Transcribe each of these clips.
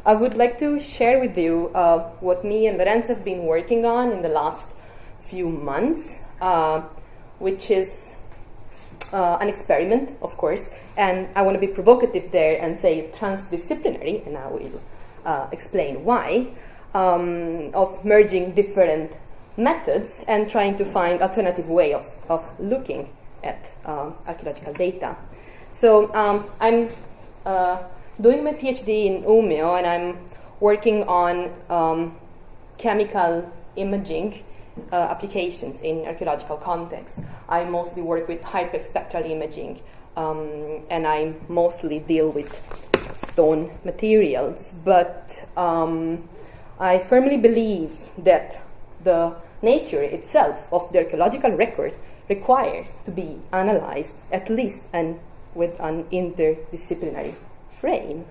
I would like to share with you what me and Lorenz have been working on in the last few months, which is an experiment, of course, and I want to be provocative there and say transdisciplinary, and I will explain why, of merging different methods and trying to find alternative ways of looking at archaeological data. So I'm doing my PhD in Umeå, and I'm working on chemical imaging applications in archaeological context. I mostly work with hyperspectral imaging, and I mostly deal with stone materials. But I firmly believe that the nature itself of the archaeological record requires to be analyzed, at least, and with an interdisciplinary frame.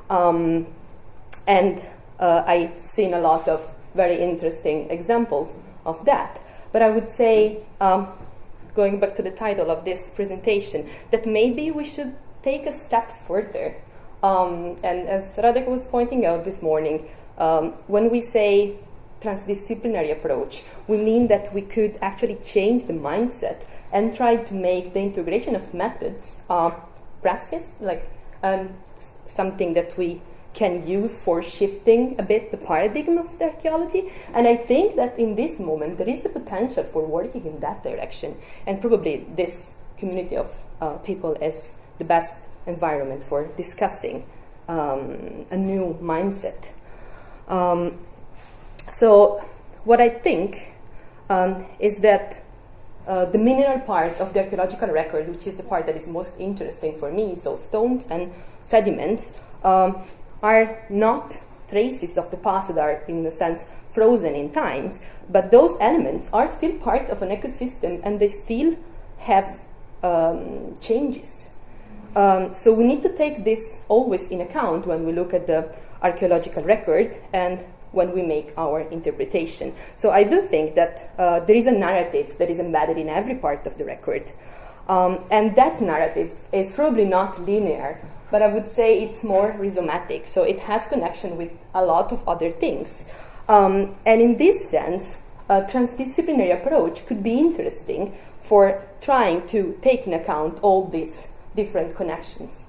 And I've seen a lot of very interesting examples of that. But I would say, going back to the title of this presentation, that maybe we should take a step further. And as Radek was pointing out this morning, when we say transdisciplinary approach, we mean that we could actually change the mindset and try to make the integration of methods practice, like something that we can use for shifting a bit the paradigm of the archaeology. And I think that in this moment there is the potential for working in that direction, and probably this community of people is the best environment for discussing a new mindset. So what I think is that the mineral part of the archaeological record, which is the part that is most interesting for me, so stones and sediments, are not traces of the past that are, in a sense, frozen in time, but those elements are still part of an ecosystem, and they still have changes. So we need to take this always in account when we look at the archaeological record and when we make our interpretation. So I do think that there is a narrative that is embedded in every part of the record. And that narrative is probably not linear, but I would say it's more rhizomatic. So it has connection with a lot of other things. And in this sense, a transdisciplinary approach could be interesting for trying to take into account all these different connections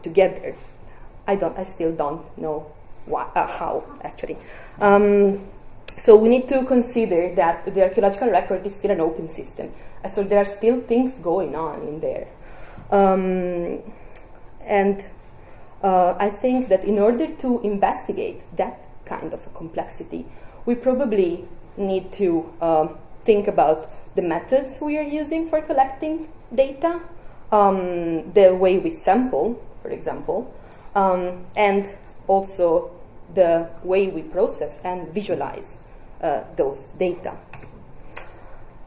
together. I still don't know how, actually. So we need to consider that the archaeological record is still an open system. So there are still things going on in there. And I think that in order to investigate that kind of a complexity, we probably need to think about the methods we are using for collecting data, the way we sample, for example, and also the way we process and visualize those data.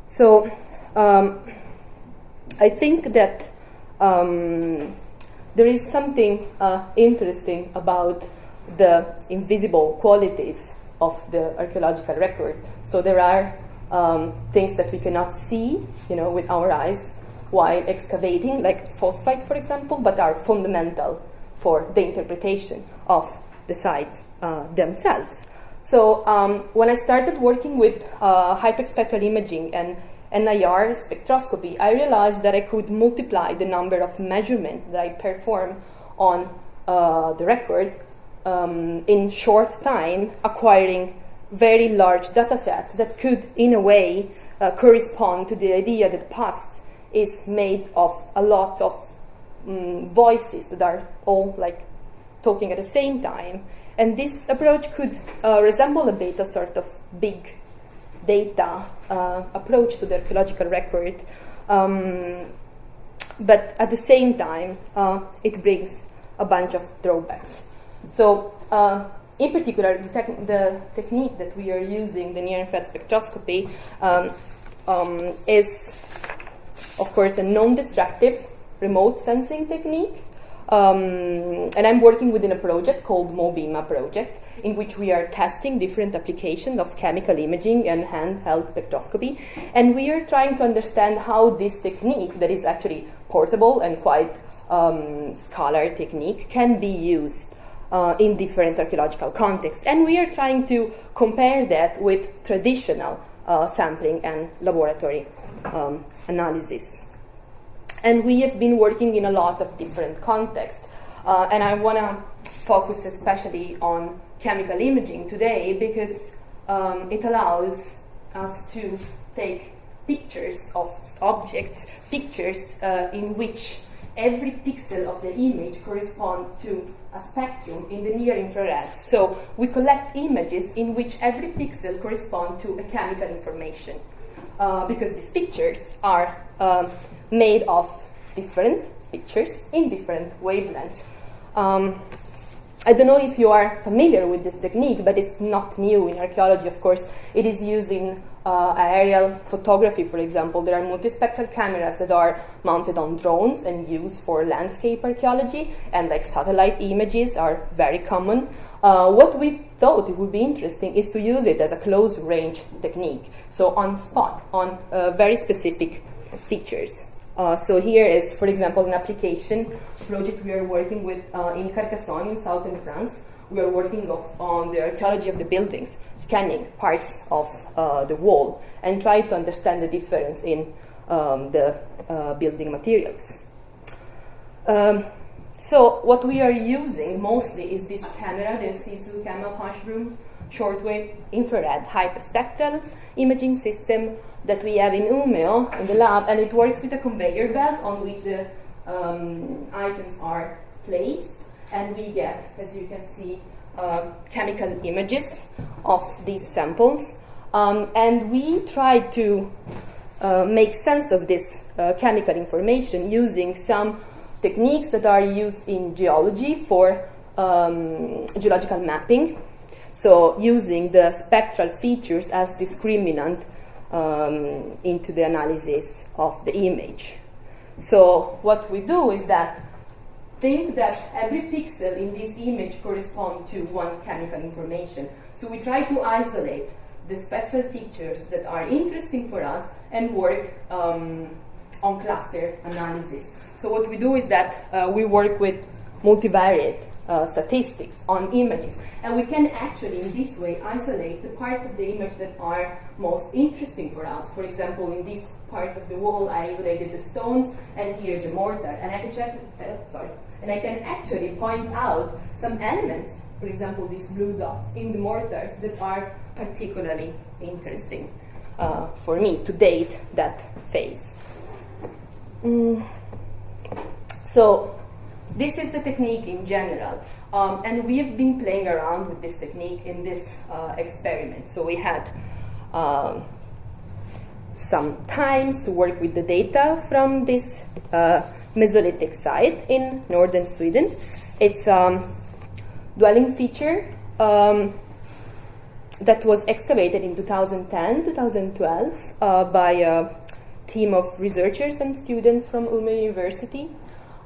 So I think that there is something interesting about the invisible qualities of the archaeological record. So there are things that we cannot see, with our eyes while excavating, like phosphite, for example, but are fundamental for the interpretation of the sites themselves. So when I started working with hyperspectral imaging and NIRS spectroscopy, I realized that I could multiply the number of measurements that I perform on the record in short time, acquiring very large data sets that could, in a way, correspond to the idea that the past is made of a lot of voices that are all like talking at the same time. And this approach could resemble a bit a sort of big data approach to the archaeological record. But at the same time, it brings a bunch of drawbacks. So in particular, the technique that we are using, the near-infrared spectroscopy, is, of course, a non-destructive remote sensing technique. And I'm working within a project called MOBIMA project, in which we are testing different applications of chemical imaging and handheld spectroscopy. And we are trying to understand how this technique, that is actually portable and quite scalar technique, can be used in different archaeological contexts. And we are trying to compare that with traditional sampling and laboratory analysis. And we have been working in a lot of different contexts. And I want to focus especially on chemical imaging today because it allows us to take pictures of objects, pictures in which every pixel of the image corresponds to a spectrum in the near infrared. So we collect images in which every pixel corresponds to a chemical information because these pictures are made of different pictures in different wavelengths. I don't know if you are familiar with this technique, but it's not new in archaeology, of course. It is used in aerial photography, for example. There are multispectral cameras that are mounted on drones and used for landscape archaeology, and like satellite images are very common. What we thought it would be interesting is to use it as a close-range technique, so on spot, on very specific features. So here is, for example, an application project we are working with in Carcassonne in southern France. We are working on the archaeology of the buildings, scanning parts of the wall and try to understand the difference in the building materials. So what we are using mostly is this camera, the Sisu Gamma Pashroom shortwave infrared hyperspectral imaging system that we have in Umeå in the lab, and it works with a conveyor belt on which the items are placed, and we get, as you can see, chemical images of these samples, and we try to make sense of this chemical information using some techniques that are used in geology for geological mapping. So using the spectral features as discriminant into the analysis of the image. So what we do is that think that every pixel in this image corresponds to one chemical information. So we try to isolate the spectral features that are interesting for us and work on cluster analysis. So what we do is that we work with multivariate statistics on images, and we can actually in this way isolate the part of the image that are most interesting for us. For example, in this part of the wall I isolated the stones and here the mortar, and I can check and I can actually point out some elements, for example these blue dots in the mortars, that are particularly interesting for me to date that phase. So this is the technique in general, and we have been playing around with this technique in this experiment. So we had some times to work with the data from this Mesolithic site in northern Sweden. It's a dwelling feature that was excavated in 2010-2012 by a team of researchers and students from Umeå University.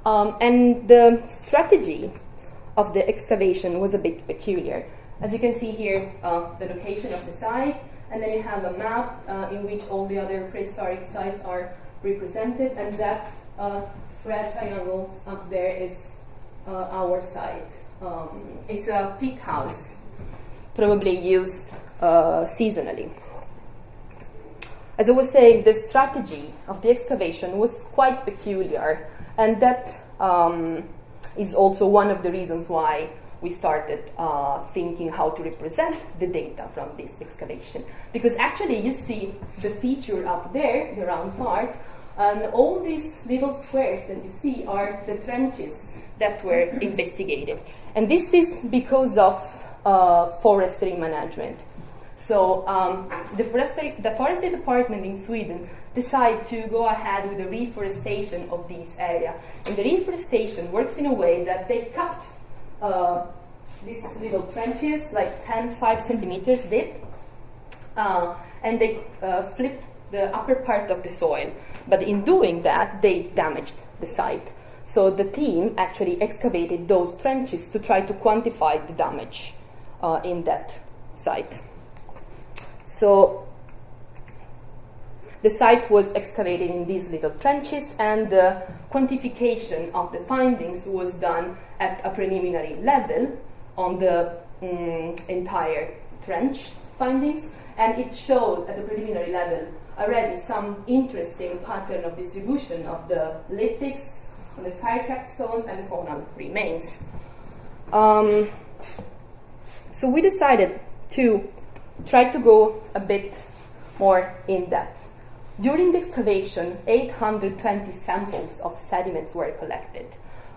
And the strategy of the excavation was a bit peculiar. As you can see here, the location of the site, and then you have a map in which all the other prehistoric sites are represented, and that red triangle up there is our site. It's a pit house, probably used seasonally. As I was saying, the strategy of the excavation was quite peculiar, and that is also one of the reasons why we started thinking how to represent the data from this excavation. Because actually you see the feature up there, the round part, and all these little squares that you see are the trenches that were investigated. And this is because of forestry management. So the forestry department in Sweden decided to go ahead with the reforestation of this area. And the reforestation works in a way that they cut these little trenches, like 5 centimeters deep, and they flipped the upper part of the soil. But in doing that, they damaged the site. So the team actually excavated those trenches to try to quantify the damage in that site. So the site was excavated in these little trenches, and the quantification of the findings was done at a preliminary level on the entire trench findings, and it showed at the preliminary level already some interesting pattern of distribution of the lithics on the fire-cracked stones and the faunal remains. So we decided to try to go a bit more in depth. During the excavation, 820 samples of sediments were collected.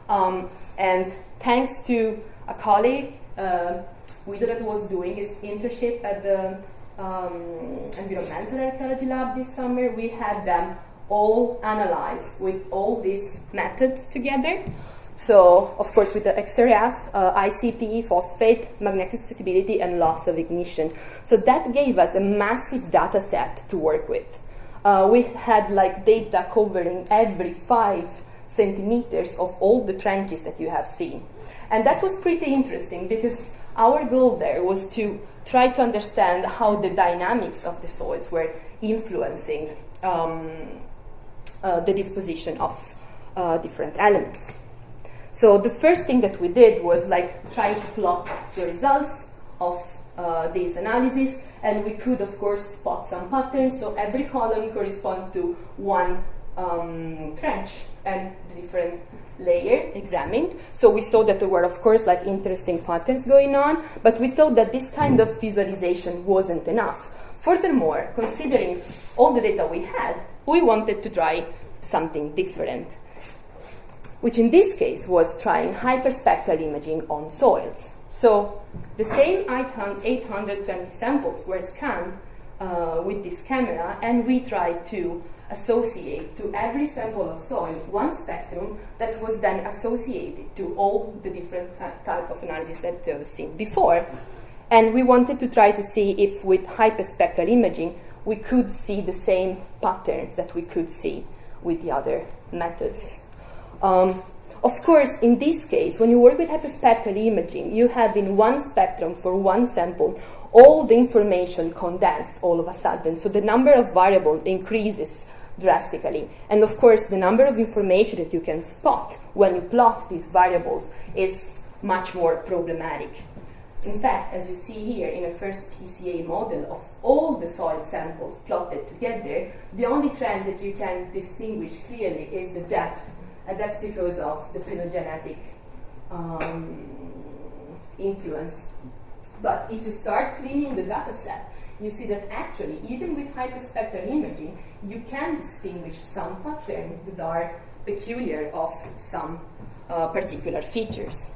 And thanks to a colleague, Guido, that was doing his internship at the Environmental Archaeology Lab this summer, we had them all analyzed with all these methods together. So, of course, with the XRF, ICP, phosphate, magnetic susceptibility, and loss of ignition. So that gave us a massive data set to work with. We had like data covering every 5 centimeters of all the trenches that you have seen. And that was pretty interesting because our goal there was to try to understand how the dynamics of the soils were influencing the disposition of different elements. So the first thing that we did was like try to plot the results of these analyses, and we could of course spot some patterns. So every column corresponds to one trench and the different layer examined. So we saw that there were of course like interesting patterns going on, but we thought that this kind of visualization wasn't enough. Furthermore, considering all the data we had, we wanted to try something different, which in this case was trying hyperspectral imaging on soils. So the same 820 samples were scanned with this camera, and we tried to associate to every sample of soil one spectrum that was then associated to all the different type of analysis that we've seen before. And we wanted to try to see if with hyperspectral imaging we could see the same patterns that we could see with the other methods. Of course, in this case, when you work with hyperspectral imaging, you have in one spectrum for one sample all the information condensed all of a sudden. So the number of variables increases drastically. And of course, the number of information that you can spot when you plot these variables is much more problematic. In fact, as you see here in a first PCA model of all the soil samples plotted together, the only trend that you can distinguish clearly is the depth, and that's because of the phylogenetic influence. But if you start cleaning the data set, you see that actually, even with hyperspectral imaging, you can distinguish some patterns that are peculiar of some particular features.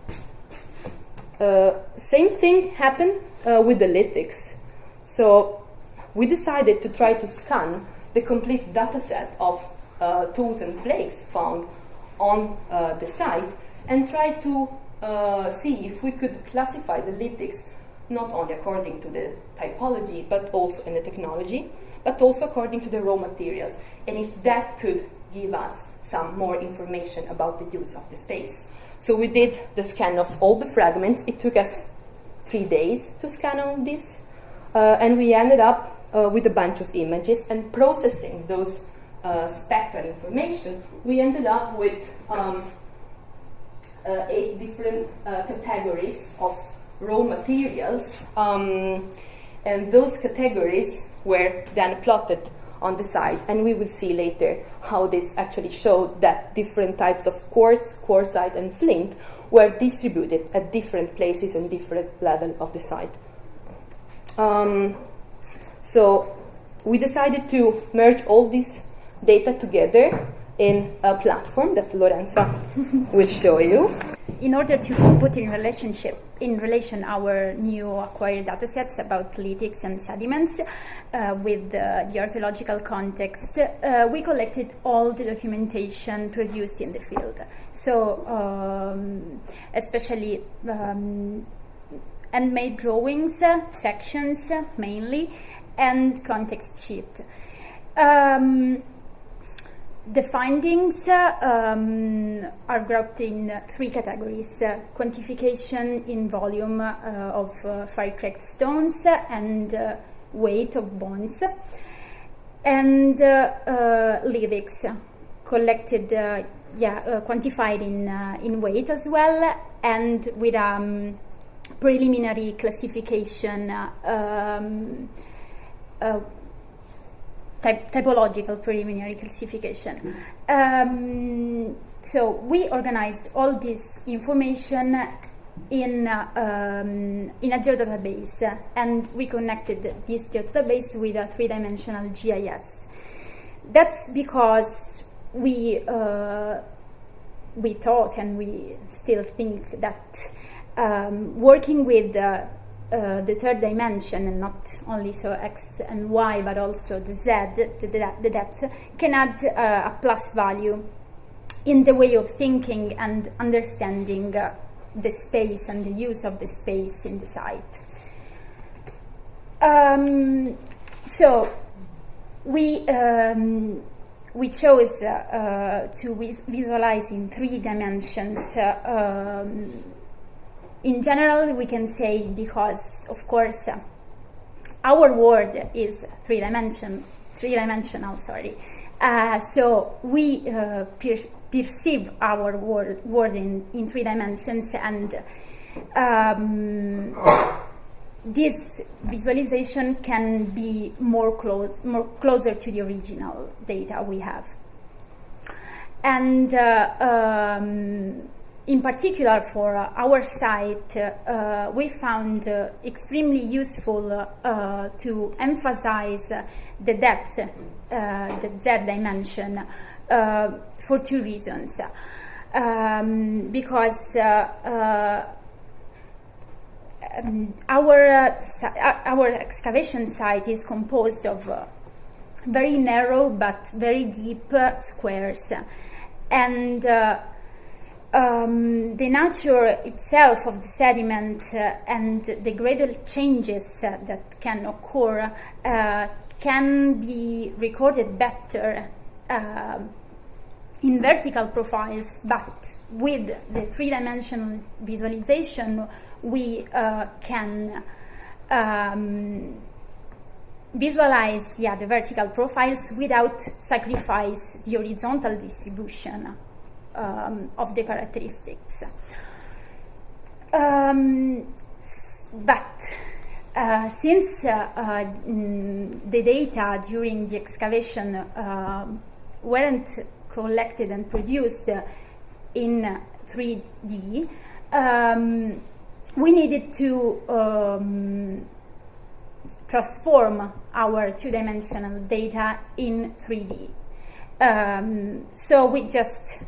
Same thing happened with the lithics. So we decided to try to scan the complete data set of tools and flakes found on the site and try to see if we could classify the lithics not only according to the typology, but also in the technology, but also according to the raw materials, and if that could give us some more information about the use of the space. So we did the scan of all the fragments. It took us 3 days to scan all this, and we ended up with a bunch of images, and processing those spectral information, we ended up with 8 different categories of raw materials, and those categories were then plotted on the side, and we will see later how this actually showed that different types of quartz, quartzite, and flint were distributed at different places and different level of the site. So we decided to merge all this data together in a platform that Lorenza will show you. In order to put in relation our new acquired datasets about lithics and sediments with the archaeological context, we collected all the documentation produced in the field. So, especially handmade drawings, sections mainly, and context sheet. The findings are grouped in 3 categories: quantification in volume of fire-cracked stones and weight of bones, and lithics collected, quantified in weight as well, and with preliminary classification, typological preliminary classification. So we organized all this information in a geodatabase, and we connected this geodatabase with a three-dimensional GIS. That's because we thought, and we still think, that working with the third dimension, and not only so X and Y, but also the Z, the depth, can add a plus value in the way of thinking and understanding the space and the use of the space in the site. So we chose to visualize in 3 dimensions. In general, we can say, because of course our world is three-dimensional. So we perceive our world in 3 dimensions, and this visualization can be more closer to the original data we have. And in particular for our site, we found extremely useful to emphasize the depth, the Z dimension, for 2 reasons. Because our excavation site is composed of very narrow but very deep squares, and the nature itself of the sediment and the gradal changes that can occur can be recorded better in vertical profiles, but with the 3-dimensional visualization we can visualize the vertical profiles without sacrifice the horizontal distribution of the characteristics. But since the data during the excavation weren't collected and produced in 3D, we needed to transform our 2-dimensional data in 3D. So we just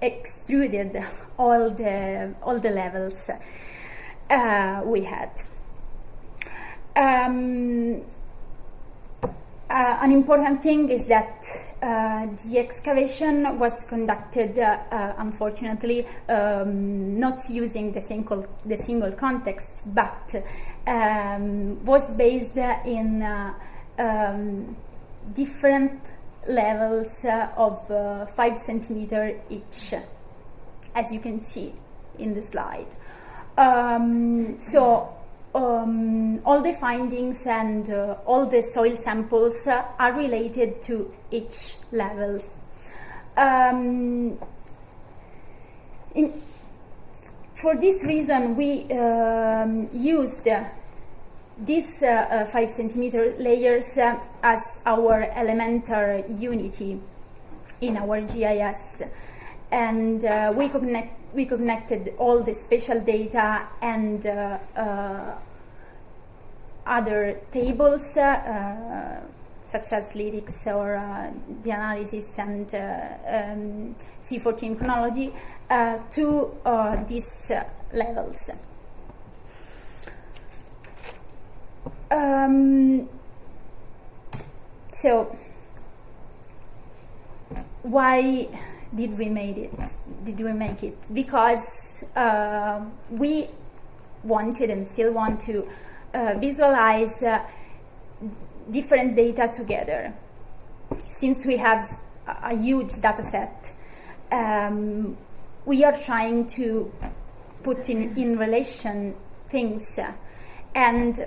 extruded all the levels we had. An important thing is that the excavation was conducted, unfortunately, not using the single context, but was based in different levels of 5 centimeters each, as you can see in the slide. All the findings and all the soil samples are related to each level. For this reason, we used these 5 centimeter layers as our elemental unity in our GIS, and we connected all the spatial data and other tables such as lytics or the analysis and C14 chronology to these levels. So why did we make it? Because we wanted and still want to visualize different data together. Since we have a huge data set, we are trying to put in relation things and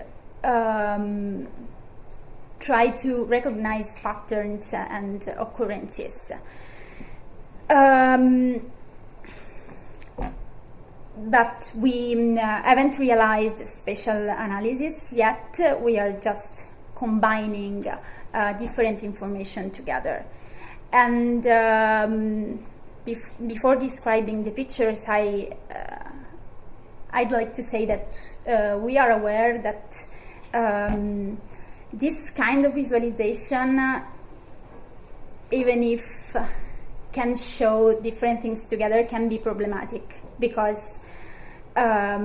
try to recognize patterns and but we haven't realized spatial analysis yet. We are just combining different information together. And before describing the pictures, I'd like to say that we are aware that this kind of visualization, even if can show different things together, can be problematic, because I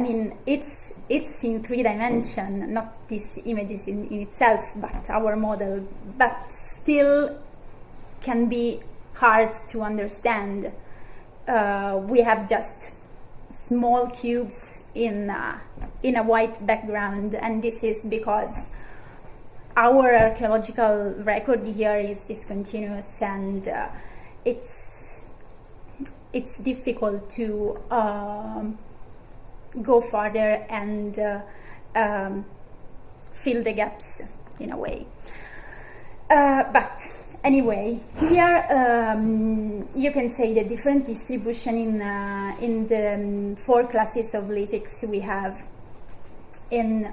mean, it's in 3 dimensions, not these images in itself, but our model, but still can be hard to understand. We have just small cubes in a white background, and this is because our archaeological record here is discontinuous, and it's difficult to go further and fill the gaps in a way. But anyway, here you can say the different distribution in the 4 classes of lithics we have. In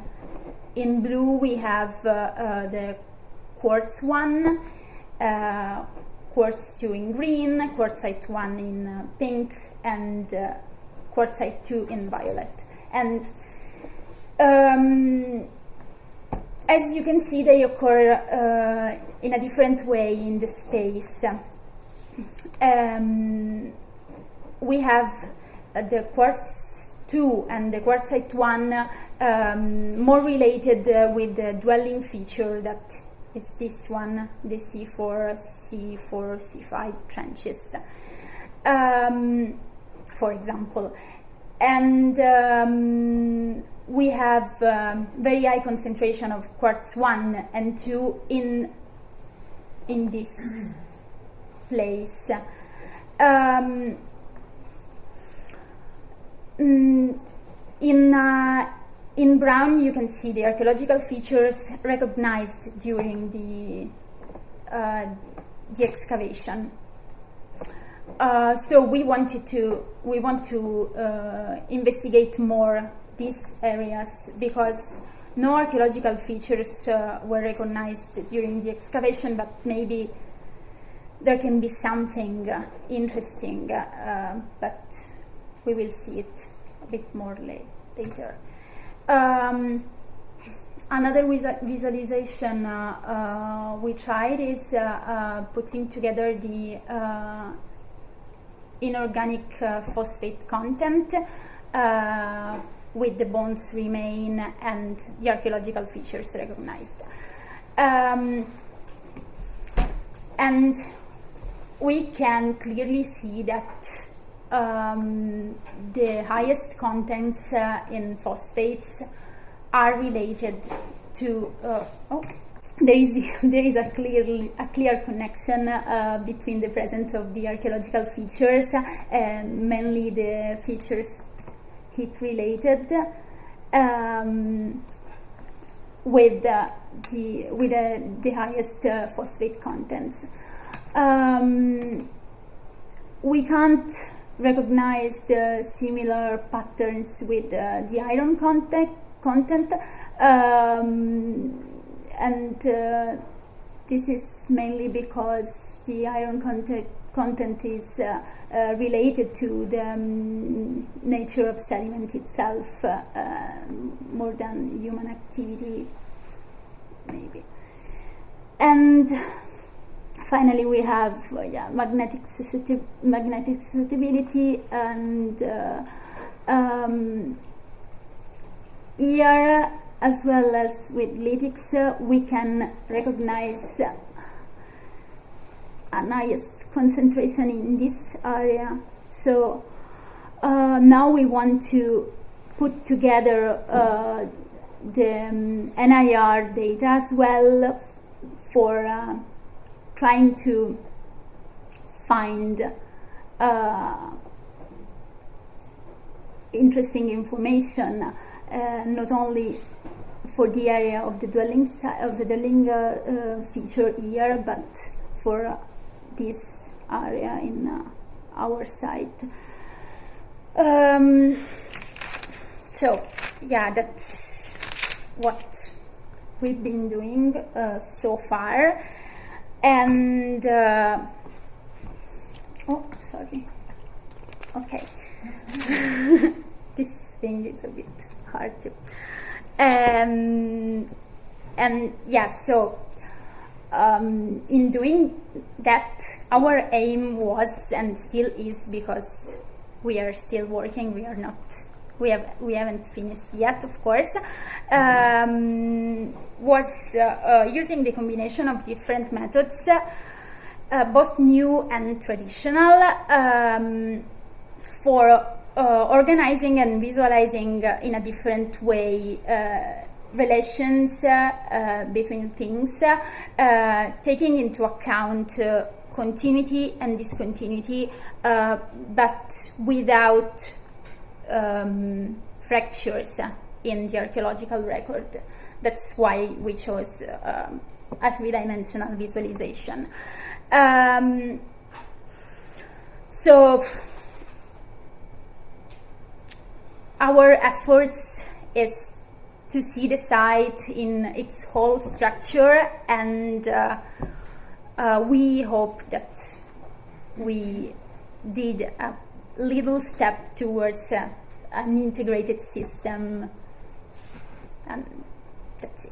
blue we have the quartz 1, quartz 2 in green, quartzite 1 in pink, and quartzite 2 in violet. And as you can see, they occur in a different way in the space. We have the quartz 2 and the quartzite 1 more related with the dwelling feature, that is this one, the C4, C5 trenches, for example. And we have very high concentration of quartz 1 and 2 in this place. In brown, you can see the archaeological features recognized during the excavation. So we want to investigate more these areas, because no archaeological features were recognized during the excavation, but maybe there can be something interesting, but we will see it a bit more later. Another visualization we tried is putting together the inorganic phosphate content with the bones remain and the archaeological features recognized. And we can clearly see that the highest contents in phosphates are related to there is a clear connection between the presence of the archaeological features, mainly the features heat related, with the highest phosphate contents. We can't recognize the similar patterns with the iron content, and this is mainly because the iron content is related to the nature of sediment itself, more than human activity, maybe. And finally, we have magnetic susceptibility, and here, as well as with lithics, we can recognize a highest concentration in this area. So now we want to put together the NIR data as well for trying to find interesting information, not only for the area of the dwelling feature here, but for this area our site. So yeah, that's what we've been doing so far. And oh, sorry. Okay. This thing is a bit hard to. And yeah, so in doing that, our aim was and still is, because we are still working. We haven't finished yet, of course. Was using the combination of different methods, both new and traditional, for organizing and visualizing in a different way relations between things, taking into account continuity and discontinuity, but without fractures in the archaeological record. That's why we chose a three-dimensional visualization. So our efforts is to see the site in its whole structure, and we hope that we did a little step towards an integrated system, and that's it.